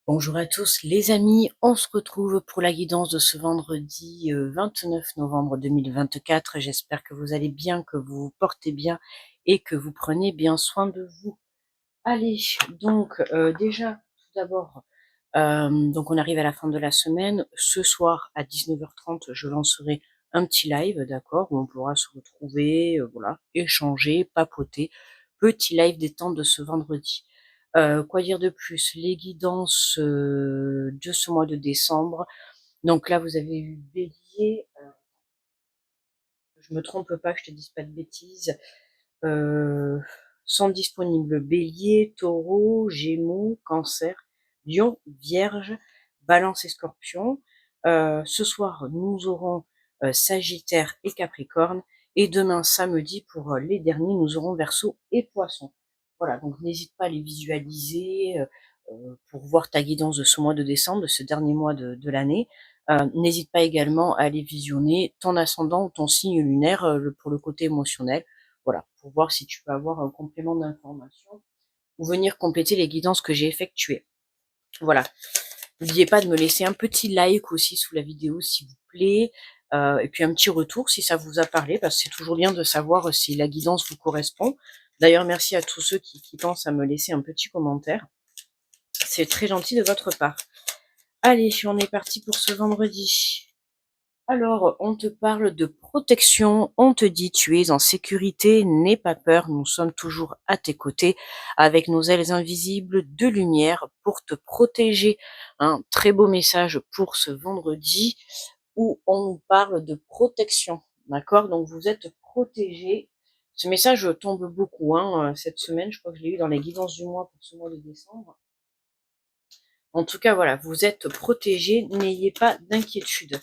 Bonjour à tous les amis, on se retrouve pour la guidance de ce vendredi 29 novembre 2024. J'espère que vous allez bien, que vous vous portez bien et que vous prenez bien soin de vous. Allez, donc déjà, tout d'abord, donc on arrive à la fin de la semaine. Ce soir à 19h30, je lancerai un petit live, d'accord, où on pourra se retrouver, voilà, échanger, papoter. Petit live détente de ce vendredi. Quoi dire de plus? Les guidances de ce mois de décembre. Donc là, vous avez eu Bélier. Je me trompe pas, que je te dise pas de bêtises. Sont disponibles Bélier, Taureau, Gémeaux, Cancer, Lion, Vierge, Balance et Scorpion. Ce soir, nous aurons Sagittaire et Capricorne. Et demain, samedi, pour les derniers, nous aurons Verseau et Poisson. Voilà, donc n'hésite pas à les visualiser pour voir ta guidance de ce mois de décembre, de ce dernier mois de l'année. N'hésite pas également à aller visionner ton ascendant ou ton signe lunaire pour le côté émotionnel. Voilà, pour voir si tu peux avoir un complément d'information ou venir compléter les guidances que j'ai effectuées. Voilà. N'oubliez pas de me laisser un petit like aussi sous la vidéo s'il vous plaît. Et puis un petit retour si ça vous a parlé, parce que c'est toujours bien de savoir si la guidance vous correspond. D'ailleurs, merci à tous ceux qui pensent à me laisser un petit commentaire. C'est très gentil de votre part. Allez, on est parti pour ce vendredi. Alors, on te parle de protection, on te dit tu es en sécurité, n'aie pas peur, nous sommes toujours à tes côtés avec nos ailes invisibles de lumière pour te protéger. Un très beau message pour ce vendredi où on nous parle de protection, d'accord? Donc vous êtes protégés. Ce message tombe beaucoup cette semaine, je crois que je l'ai eu dans les guidances du mois pour ce mois de décembre. En tout cas, voilà, vous êtes protégés, n'ayez pas d'inquiétude.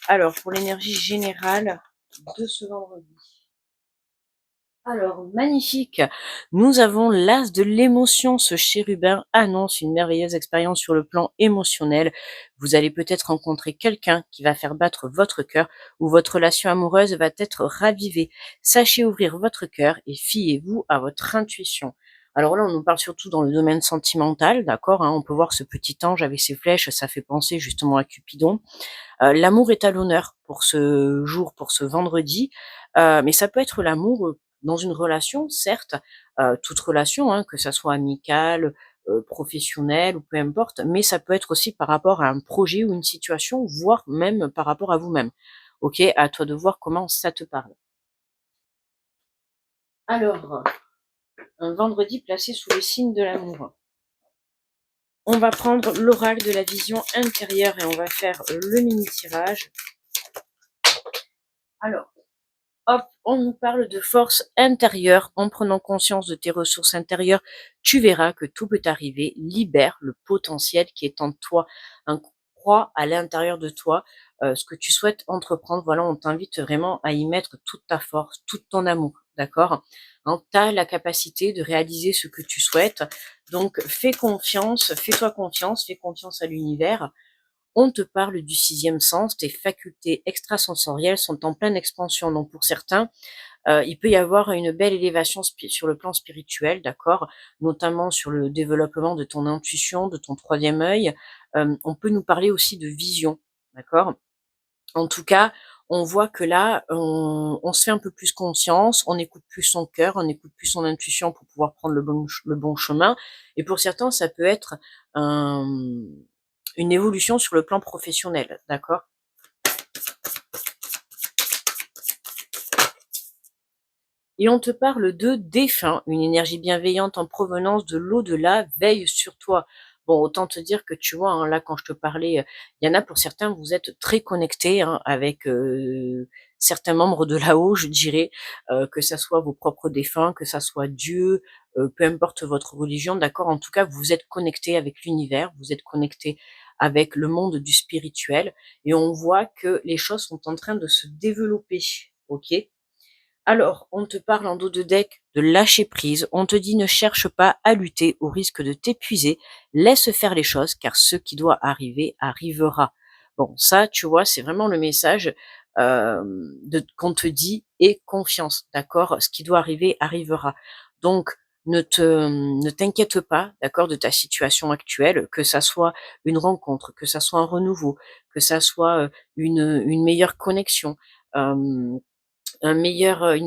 Alors, pour l'énergie générale de ce vendredi. Alors, magnifique. Nous avons l'as de l'émotion. Ce chérubin annonce une merveilleuse expérience sur le plan émotionnel. Vous allez peut-être rencontrer quelqu'un qui va faire battre votre cœur ou votre relation amoureuse va être ravivée. Sachez ouvrir votre cœur et fiez-vous à votre intuition. Alors là, on nous parle surtout dans le domaine sentimental, d'accord, on peut voir ce petit ange avec ses flèches, ça fait penser justement à Cupidon. L'amour est à l'honneur pour ce jour, pour ce vendredi, mais ça peut être l'amour dans une relation, certes, toute relation, que ça soit amicale, professionnelle ou peu importe, mais ça peut être aussi par rapport à un projet ou une situation, voire même par rapport à vous-même. Ok, à toi de voir comment ça te parle. Alors, un vendredi placé sous le signe de l'amour. On va prendre l'oracle de la vision intérieure et on va faire le mini tirage. Alors, hop, on nous parle de force intérieure. En prenant conscience de tes ressources intérieures, tu verras que tout peut arriver. Libère le potentiel qui est en toi. Crois à l'intérieur de toi ce que tu souhaites entreprendre. Voilà, on t'invite vraiment à y mettre toute ta force, tout ton amour. D'accord? Tu as la capacité de réaliser ce que tu souhaites. Donc, fais confiance, fais-toi confiance, fais confiance à l'univers. On te parle du sixième sens, tes facultés extrasensorielles sont en pleine expansion. Donc pour certains, il peut y avoir une belle élévation sur le plan spirituel, d'accord, notamment sur le développement de ton intuition, de ton troisième œil. On peut nous parler aussi de vision, d'accord. En tout cas, on voit que là, on se fait un peu plus conscience, on écoute plus son cœur, on écoute plus son intuition pour pouvoir prendre le bon chemin. Et pour certains, ça peut être une évolution sur le plan professionnel, d'accord? Et on te parle de défunt, une énergie bienveillante en provenance de l'au-delà veille sur toi. Bon, autant te dire que tu vois, là, quand je te parlais, il y en a pour certains, vous êtes très connectés avec certains membres de là-haut, je dirais, que ça soit vos propres défunts, que ça soit Dieu, peu importe votre religion, d'accord? En tout cas, vous êtes connectés avec l'univers, vous êtes connectés avec le monde du spirituel, et on voit que les choses sont en train de se développer, ok? Alors, on te parle en dos de deck de lâcher prise, on te dit ne cherche pas à lutter au risque de t'épuiser, laisse faire les choses car ce qui doit arriver arrivera. Bon, ça, tu vois, c'est vraiment le message qu'on te dit, et confiance, d'accord? Ce qui doit arriver arrivera. Donc, ne t'inquiète pas, d'accord, de ta situation actuelle, que ça soit une rencontre, que ça soit un renouveau, que ça soit, une meilleure connexion, hem, une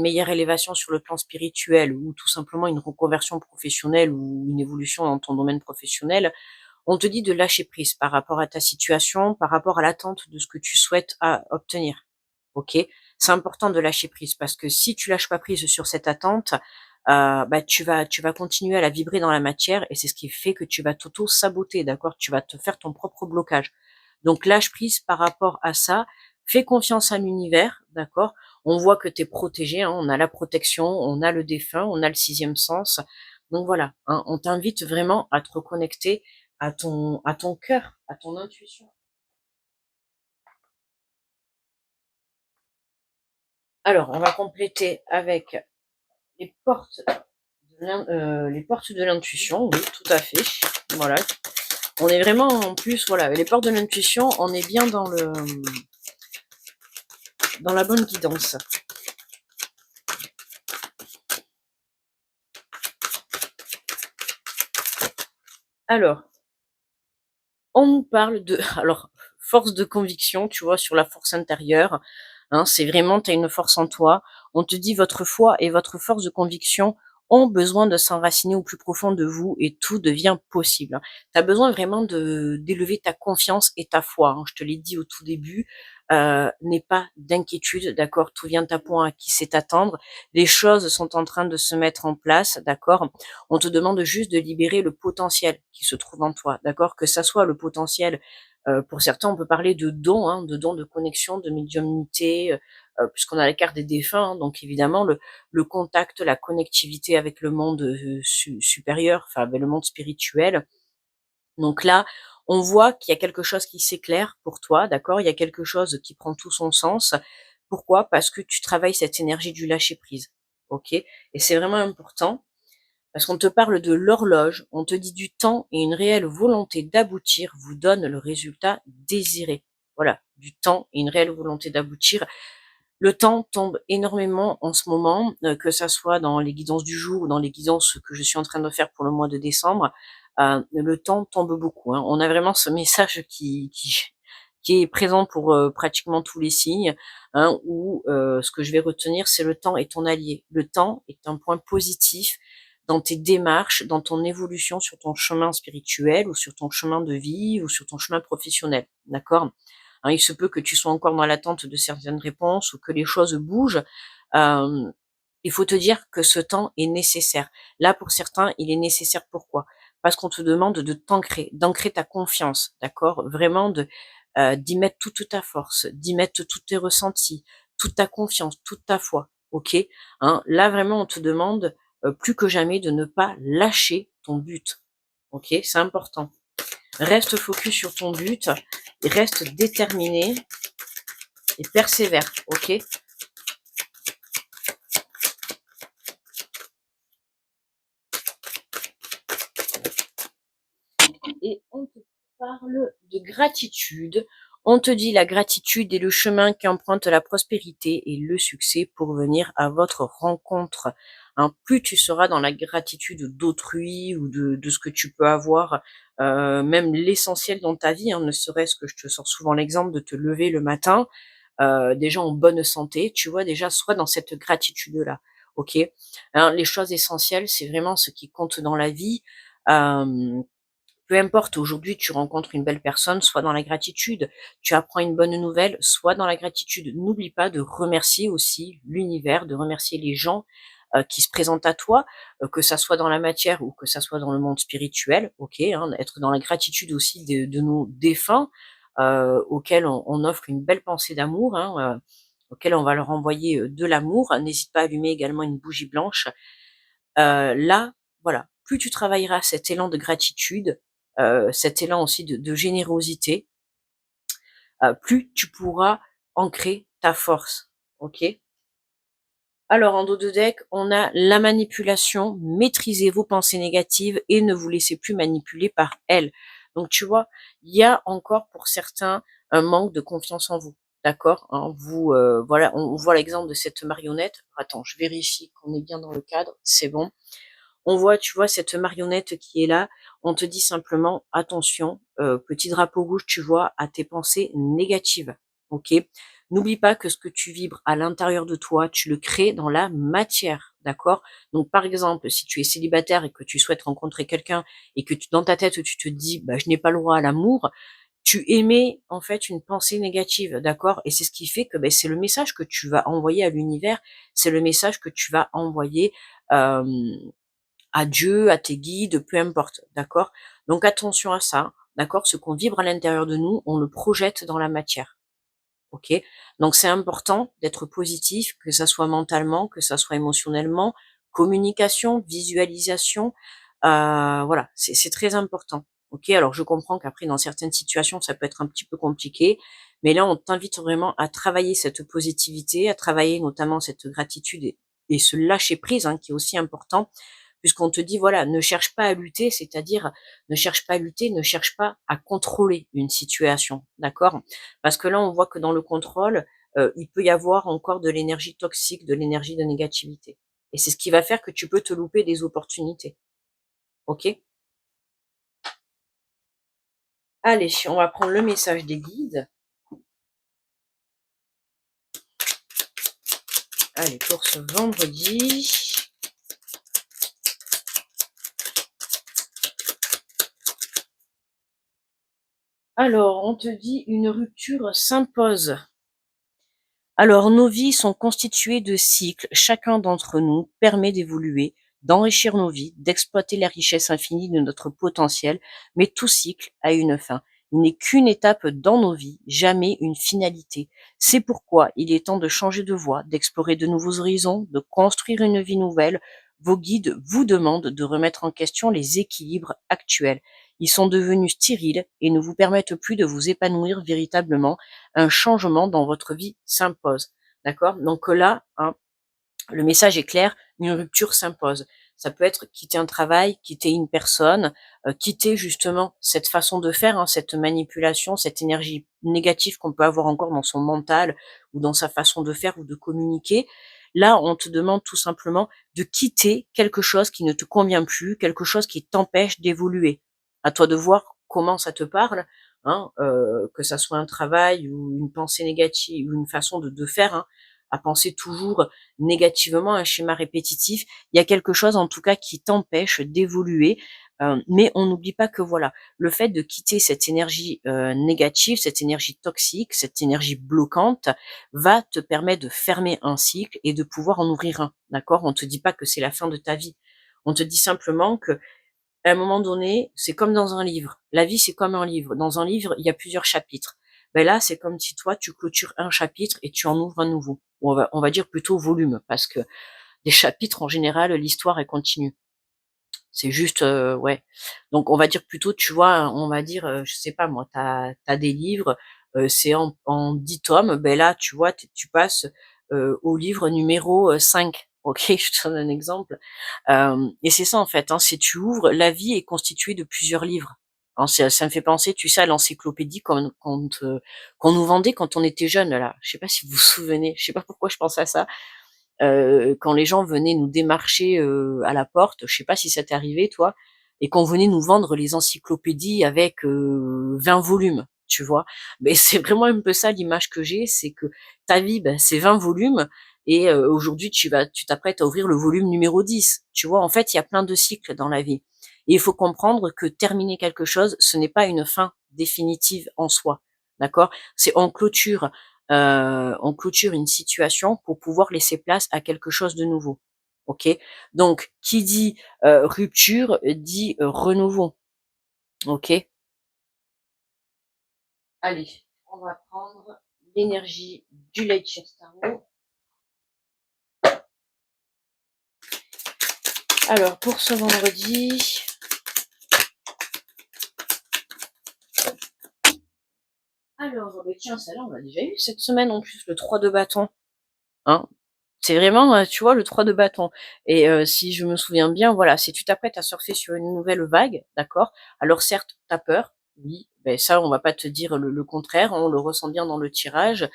meilleure élévation sur le plan spirituel ou tout simplement une reconversion professionnelle ou une évolution dans ton domaine professionnel. On te dit de lâcher prise par rapport à ta situation, par rapport à l'attente de ce que tu souhaites à obtenir. OK? C'est important de lâcher prise parce que si tu lâches pas prise sur cette attente, bah, tu vas continuer à la vibrer dans la matière et c'est ce qui fait que tu vas t'auto-saboter, d'accord? Tu vas te faire ton propre blocage. Donc lâche prise par rapport à ça, fais confiance à l'univers, d'accord? On voit que tu es protégé, hein, on a la protection, on a le défunt, on a le sixième sens. Donc voilà, hein, on t'invite vraiment à te reconnecter à ton cœur, à ton intuition. Alors, on va compléter avec les portes les portes de l'intuition, oui, tout à fait. Voilà. On est vraiment en plus, voilà, les portes de l'intuition, on est bien dans la bonne guidance. Alors, on nous parle de alors, force de conviction, tu vois, sur la force intérieure, hein, c'est vraiment, tu as une force en toi. On te dit: «Votre foi et votre force de conviction ont besoin de s'enraciner au plus profond de vous et tout devient possible», hein. Tu as besoin vraiment de d'élever ta confiance et ta foi, hein. Je te l'ai dit au tout début, n'aie pas d'inquiétude, d'accord? Tout vient à point, à qui sait attendre. Les choses sont en train de se mettre en place, d'accord? On te demande juste de libérer le potentiel qui se trouve en toi, d'accord? Que ça soit le potentiel, pour certains, on peut parler de dons, hein, de dons de connexion, de médiumnité, puisqu'on a la carte des défunts, hein, donc évidemment le contact, la connectivité avec le monde, supérieur, enfin avec le monde spirituel. Donc là, on voit qu'il y a quelque chose qui s'éclaire pour toi, d'accord? Il y a quelque chose qui prend tout son sens. Pourquoi? Parce que tu travailles cette énergie du lâcher prise, OK? Et c'est vraiment important parce qu'on te parle de l'horloge, on te dit du temps et une réelle volonté d'aboutir vous donne le résultat désiré. Voilà, du temps et une réelle volonté d'aboutir. Le temps tombe énormément en ce moment, que ça soit dans les guidances du jour ou dans les guidances que je suis en train de faire pour le mois de décembre. Le temps tombe beaucoup, hein. On a vraiment ce message qui est présent pour, pratiquement tous les signes, hein, où, ce que je vais retenir, c'est le temps est ton allié. Le temps est un point positif dans tes démarches, dans ton évolution sur ton chemin spirituel ou sur ton chemin de vie ou sur ton chemin professionnel, d'accord? Hein, il se peut que tu sois encore dans l'attente de certaines réponses ou que les choses bougent. Hem, il faut te dire que ce temps est nécessaire. Là, pour certains, il est nécessaire pourquoi? Parce qu'on te demande de t'ancrer, d'ancrer ta confiance, d'accord? Vraiment d'y mettre toute ta force, d'y mettre tous tes ressentis, toute ta confiance, toute ta foi, OK? Hein, là, vraiment, on te demande, plus que jamais de ne pas lâcher ton but, OK? C'est important. Reste focus sur ton but, reste déterminé et persévère, OK? Et on te parle de gratitude. On te dit la gratitude est le chemin qui emprunte la prospérité et le succès pour venir à votre rencontre. Hein, plus tu seras dans la gratitude d'autrui ou de ce que tu peux avoir, même l'essentiel dans ta vie, hein, ne serait-ce que je te sors souvent l'exemple de te lever le matin, déjà en bonne santé, tu vois, déjà sois dans cette gratitude-là, ok? Hein, les choses essentielles, c'est vraiment ce qui compte dans la vie. Euh, Peu importe, aujourd'hui, tu rencontres une belle personne, sois dans la gratitude. Tu apprends une bonne nouvelle, sois dans la gratitude. N'oublie pas de remercier aussi l'univers, de remercier les gens qui se présentent à toi, que ça soit dans la matière ou que ça soit dans le monde spirituel, ok, hein, être dans la gratitude aussi de nos défunts, auxquels on offre une belle pensée d'amour, hein, auxquels on va leur envoyer de l'amour. N'hésite pas à allumer également une bougie blanche. Là, voilà, plus tu travailleras cet élan de gratitude, cet élan aussi de générosité, plus tu pourras ancrer ta force. OK? Alors en dos de deck, on a la manipulation, maîtrisez vos pensées négatives et ne vous laissez plus manipuler par elles. Donc tu vois, il y a encore pour certains un manque de confiance en vous. D'accord? Hein, vous, voilà, on voit l'exemple de cette marionnette. Attends, je vérifie qu'on est bien dans le cadre. C'est bon. On voit, tu vois, cette marionnette qui est là, on te dit simplement: «Attention, petit drapeau rouge, tu vois, à tes pensées négatives». OK? N'oublie pas que ce que tu vibres à l'intérieur de toi, tu le crées dans la matière, d'accord? Donc par exemple, si tu es célibataire et que tu souhaites rencontrer quelqu'un et que tu dans ta tête, tu te dis: «Bah, je n'ai pas le droit à l'amour», tu émets en fait une pensée négative, d'accord? Et c'est ce qui fait que, beh, c'est le message que tu vas envoyer à l'univers, c'est le message que tu vas envoyer, hem, à Dieu, à tes guides, peu importe, d'accord? Donc attention à ça, d'accord? Ce qu'on vibre à l'intérieur de nous, on le projette dans la matière, OK? Donc c'est important d'être positif, que ça soit mentalement, que ça soit émotionnellement, communication, visualisation, voilà, c'est très important, OK? Alors je comprends qu'après dans certaines situations, ça peut être un petit peu compliqué, mais là, on t'invite vraiment à travailler cette positivité, à travailler notamment cette gratitude et ce lâcher prise, hein, qui est aussi important puisqu'on te dit voilà, ne cherche pas à lutter, c'est-à-dire ne cherche pas à lutter, ne cherche pas à contrôler une situation, d'accord? Parce que là, on voit que dans le contrôle, il peut y avoir encore de l'énergie toxique, de l'énergie de négativité. Et c'est ce qui va faire que tu peux te louper des opportunités. OK? Allez, on va prendre le message des guides. Allez, pour ce vendredi. Alors, on te dit une rupture s'impose. Alors, nos vies sont constituées de cycles. Chacun d'entre nous permet d'évoluer, d'enrichir nos vies, d'exploiter la richesse infinie de notre potentiel, mais tout cycle a une fin. Il n'est qu'une étape dans nos vies, jamais une finalité. C'est pourquoi il est temps de changer de voie, d'explorer de nouveaux horizons, de construire une vie nouvelle. Vos guides vous demandent de remettre en question les équilibres actuels. Ils sont devenus stériles et ne vous permettent plus de vous épanouir véritablement. Un changement dans votre vie s'impose. D'accord? Donc là, hein, le message est clair, une rupture s'impose. Ça peut être quitter un travail, quitter une personne, quitter justement cette façon de faire, hein, cette manipulation, cette énergie négative qu'on peut avoir encore dans son mental ou dans sa façon de faire ou de communiquer. Là, on te demande tout simplement de quitter quelque chose qui ne te convient plus, quelque chose qui t'empêche d'évoluer. À toi de voir comment ça te parle, hein, que ça soit un travail ou une pensée négative ou une façon de faire, hein, à penser toujours négativement, un schéma répétitif. Il y a quelque chose en tout cas qui t'empêche d'évoluer, mais on n'oublie pas que voilà, le fait de quitter cette énergie, négative, cette énergie toxique, cette énergie bloquante, va te permettre de fermer un cycle et de pouvoir en ouvrir un, d'accord? On te dit pas que c'est la fin de ta vie. On te dit simplement que à un moment donné, c'est comme dans un livre. La vie, c'est comme un livre. Dans un livre, il y a plusieurs chapitres. Ben là, c'est comme si toi, tu clôtures un chapitre et tu en ouvres un nouveau. On va dire plutôt volume, parce que des chapitres, en général, l'histoire, elle continue. C'est juste, ouais. Donc, on va dire plutôt, tu vois, on va dire, je sais pas moi, t'as des livres, c'est en 10 tomes. Ben là, tu vois, tu passes au livre numéro 5. Ok, je te donne un exemple. Et c'est ça en fait, hein, si tu ouvres, la vie est constituée de plusieurs livres. Hein, ça me fait penser, tu sais, à l'encyclopédie qu'on nous vendait quand on était jeune là. Je sais pas si vous vous souvenez, je sais pas pourquoi je pense à ça. Quand les gens venaient nous démarcher, à la porte, je sais pas si ça t'est arrivé toi? Et qu'on venait nous vendre les encyclopédies avec, 20 volumes, tu vois? Mais c'est vraiment un peu ça l'image que j'ai, c'est que ta vie, ben, c'est 20 volumes et aujourd'hui tu t'apprêtes à ouvrir le volume numéro 10, tu vois? En fait, il y a plein de cycles dans la vie et il faut comprendre que terminer quelque chose, ce n'est pas une fin définitive en soi, d'accord? C'est on clôture une situation pour pouvoir laisser place à quelque chose de nouveau. OK? Donc, qui dit rupture dit renouveau. OK? Allez, on va prendre l'énergie du Leicester Tarot. Alors, pour ce vendredi, alors, tiens, celle-là, on l'a déjà eu cette semaine en plus, le 3 de bâton. Hein? C'est vraiment, tu vois, le 3 de bâton et si je me souviens bien, voilà, si tu t'apprêtes à surfer sur une nouvelle vague, d'accord, alors certes, tu as peur, oui, beh, ça, on va pas te dire le contraire, on le ressent bien dans le tirage,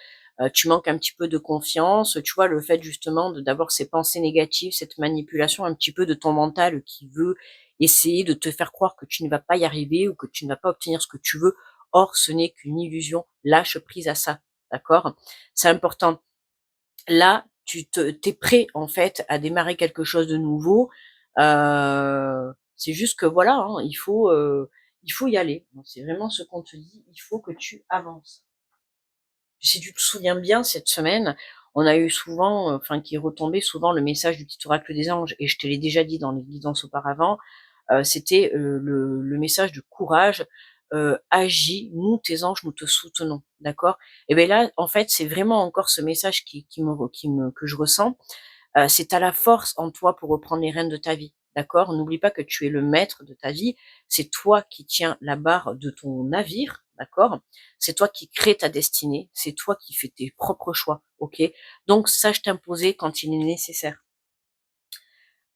tu manques un petit peu de confiance, tu vois? Le fait justement d'avoir ces pensées négatives, cette manipulation un petit peu de ton mental qui veut essayer de te faire croire que tu ne vas pas y arriver ou que tu ne vas pas obtenir ce que tu veux. Or, ce n'est qu'une illusion. Lâche prise à ça, d'accord? C'est important. Là, tu es prêt en fait à démarrer quelque chose de nouveau. C'est juste que voilà, hein, il faut y aller. C'est vraiment ce qu'on te dit, il faut que tu avances. Si tu te souviens bien, cette semaine, on a eu souvent, enfin qui retombait souvent le message du petit oracle des anges et je te l'ai déjà dit dans les guidances auparavant, c'était, le message de courage, «Agis, nous tes anges, nous te soutenons», d'accord? Et beh, là, en fait, c'est vraiment encore ce message qui me que je ressens. C'est tu la force en toi pour reprendre les rênes de ta vie, d'accord? N'oublie pas que tu es le maître de ta vie, c'est toi qui tiens la barre de ton navire, d'accord? C'est toi qui crée ta destinée, c'est toi qui fais tes propres choix, OK? Donc sache t'imposer quand il est nécessaire.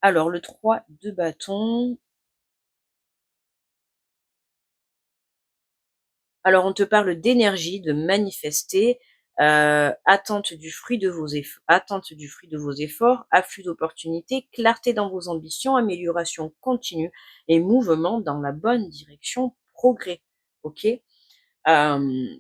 Alors le 3 de bâton, alors on te parle d'énergie, de manifester, attente du fruit de vos efforts, afflux d'opportunités, clarté dans vos ambitions, amélioration continue et mouvement dans la bonne direction, progrès. OK? Hem,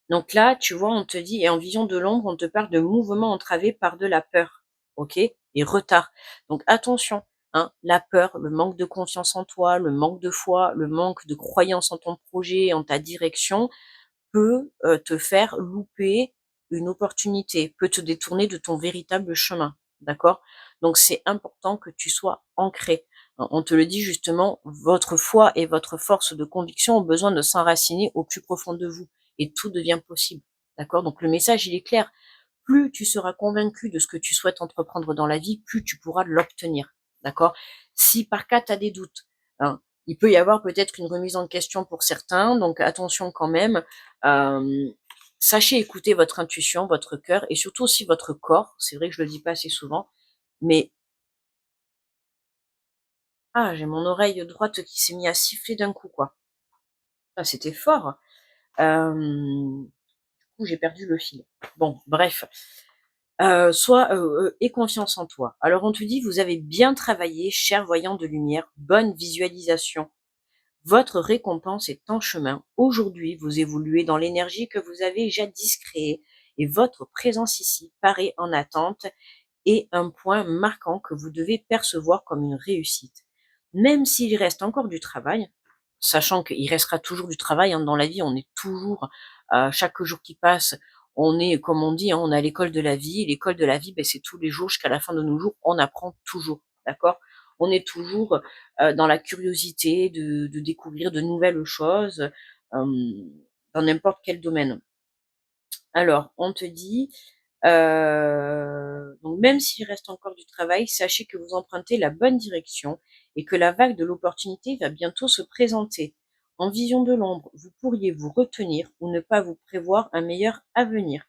donc là, tu vois, on te dit et en vision de l'ombre, on te parle de mouvement entravé par de la peur, OK? Et retard. Donc attention, hein, la peur, le manque de confiance en toi, le manque de foi, le manque de croyance en ton projet, en ta direction, peut, te faire louper une opportunité, peut te détourner de ton véritable chemin, d'accord? Donc c'est important que tu sois ancré. On te le dit justement, votre foi et votre force de conviction ont besoin de s'enraciner au plus profond de vous et tout devient possible, d'accord? Donc le message, il est clair. Plus tu seras convaincu de ce que tu souhaites entreprendre dans la vie, plus tu pourras l'obtenir, d'accord? Si par cas tu as des doutes, hein, il peut y avoir peut-être une remise en question pour certains, donc attention quand même. Hem, Sachez écouter votre intuition, votre cœur et surtout aussi votre corps. C'est vrai que je le dis pas assez souvent, mais ah, j'ai mon oreille droite qui s'est mis à siffler d'un coup, quoi. Ah, c'était fort. Du coup, j'ai perdu le fil. Bon, bref. Sois, aie confiance en toi. Alors on te dit: «Vous avez bien travaillé, cher voyant de lumière, bonne visualisation. Votre récompense est en chemin. Aujourd'hui, vous évoluez dans l'énergie que vous avez jadis créée et votre présence ici paraît en attente et un point marquant que vous devez percevoir comme une réussite. Même s'il reste encore du travail, sachant qu'il restera toujours du travail, hein, dans la vie, on est toujours, chaque jour qui passe, on est, comme on dit, hein, on est à l'école de la vie. L'école de la vie, ben, c'est tous les jours jusqu'à la fin de nos jours, on apprend toujours, d'accord? On est toujours, dans la curiosité de découvrir de nouvelles choses, dans n'importe quel domaine. Alors, on te dit, donc même s'il reste encore du travail, sachez que vous empruntez la bonne direction et que la vague de l'opportunité va bientôt se présenter. En vision de l'ombre, vous pourriez vous retenir ou ne pas vous prévoir un meilleur avenir.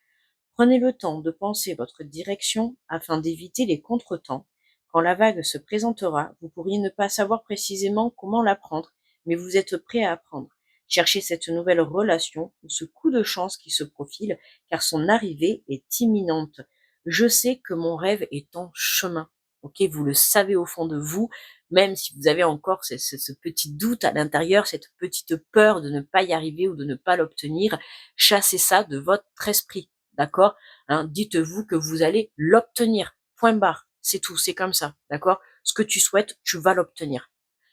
Prenez le temps de penser votre direction afin d'éviter les contretemps. Quand la vague se présentera, vous pourriez ne pas savoir précisément comment la prendre, mais vous êtes prêt à apprendre. Cherchez cette nouvelle relation ou ce coup de chance qui se profile, car son arrivée est imminente. Je sais que mon rêve est en chemin. Ok, vous le savez au fond de vous, même si vous avez encore ce petit doute à l'intérieur, cette petite peur de ne pas y arriver ou de ne pas l'obtenir, chassez ça de votre esprit. D'accord? Hein, dites-vous que vous allez l'obtenir. Point barre. C'est tout, c'est comme ça. D'accord? Ce que tu souhaites, tu vas l'obtenir.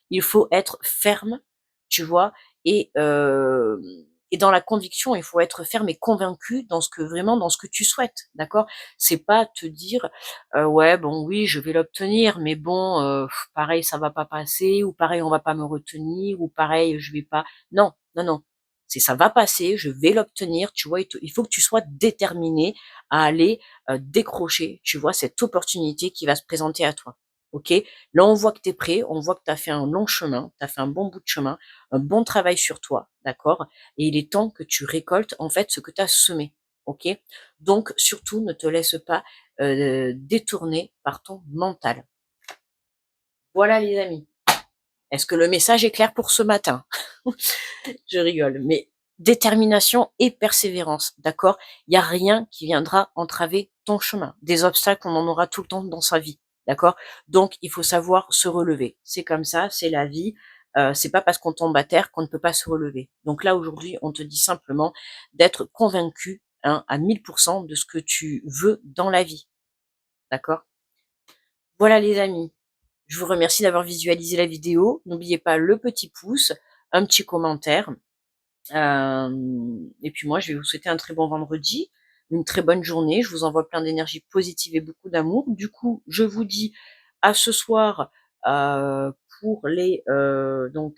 Il faut être ferme, tu vois, et, euh, et dans la conviction, il faut être ferme et convaincu dans ce que vraiment dans ce que tu souhaites, d'accord? C'est pas te dire ouais bon oui je vais l'obtenir, mais bon pareil ça va pas passer, ou pareil on va pas me retenir, ou pareil je vais pas. Non, non, non. C'est ça va passer, je vais l'obtenir, tu vois, il faut que tu sois déterminé à aller décrocher, tu vois, cette opportunité qui va se présenter à toi. OK? Là, on voit que tu es prêt, on voit que tu as fait un long chemin, tu as fait un bon bout de chemin, un bon travail sur toi, d'accord? Et il est temps que tu récoltes, en fait, ce que tu as semé, OK? Donc surtout, ne te laisse pas, détourner par ton mental. Voilà les amis. Est-ce que le message est clair pour ce matin? Je rigole, mais détermination et persévérance, d'accord? Il n'y a rien qui viendra entraver ton chemin. Des obstacles, on en aura tout le temps dans sa vie, d'accord? Donc, il faut savoir se relever. C'est comme ça, c'est la vie. C'est pas parce qu'on tombe à terre qu'on ne peut pas se relever. Donc là, aujourd'hui, on te dit simplement d'être convaincu, hein, à 1000% de ce que tu veux dans la vie, d'accord? Voilà les amis, je vous remercie d'avoir visualisé la vidéo. N'oubliez pas le petit pouce, un petit commentaire. Et puis moi, je vais vous souhaiter un très bon vendredi, une très bonne journée. Je vous envoie plein d'énergie positive et beaucoup d'amour. Du coup, je vous dis à ce soir pour les... donc,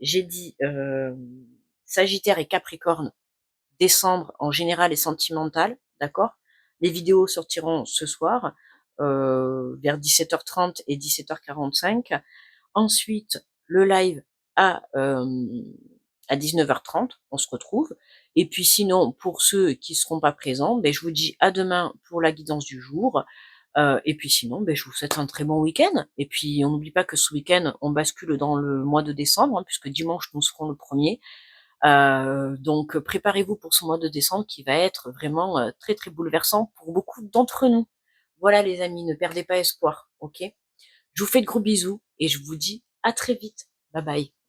j'ai dit Sagittaire et Capricorne. Décembre, en général, est sentimental, d'accord? Les vidéos sortiront ce soir, vers 17h30 et 17h45. Ensuite, le live à, à 19h30, on se retrouve. Et puis sinon, pour ceux qui seront pas présents, ben, je vous dis à demain pour la guidance du jour. Et puis sinon, ben, je vous souhaite un très bon week-end. Et puis, on n'oublie pas que ce week-end, on bascule dans le mois de décembre, hein, puisque dimanche, nous serons le premier. Donc, préparez-vous pour ce mois de décembre qui va être vraiment très, très bouleversant pour beaucoup d'entre nous. Voilà les amis, ne perdez pas espoir, ok? Je vous fais de gros bisous et je vous dis à très vite. Bye bye.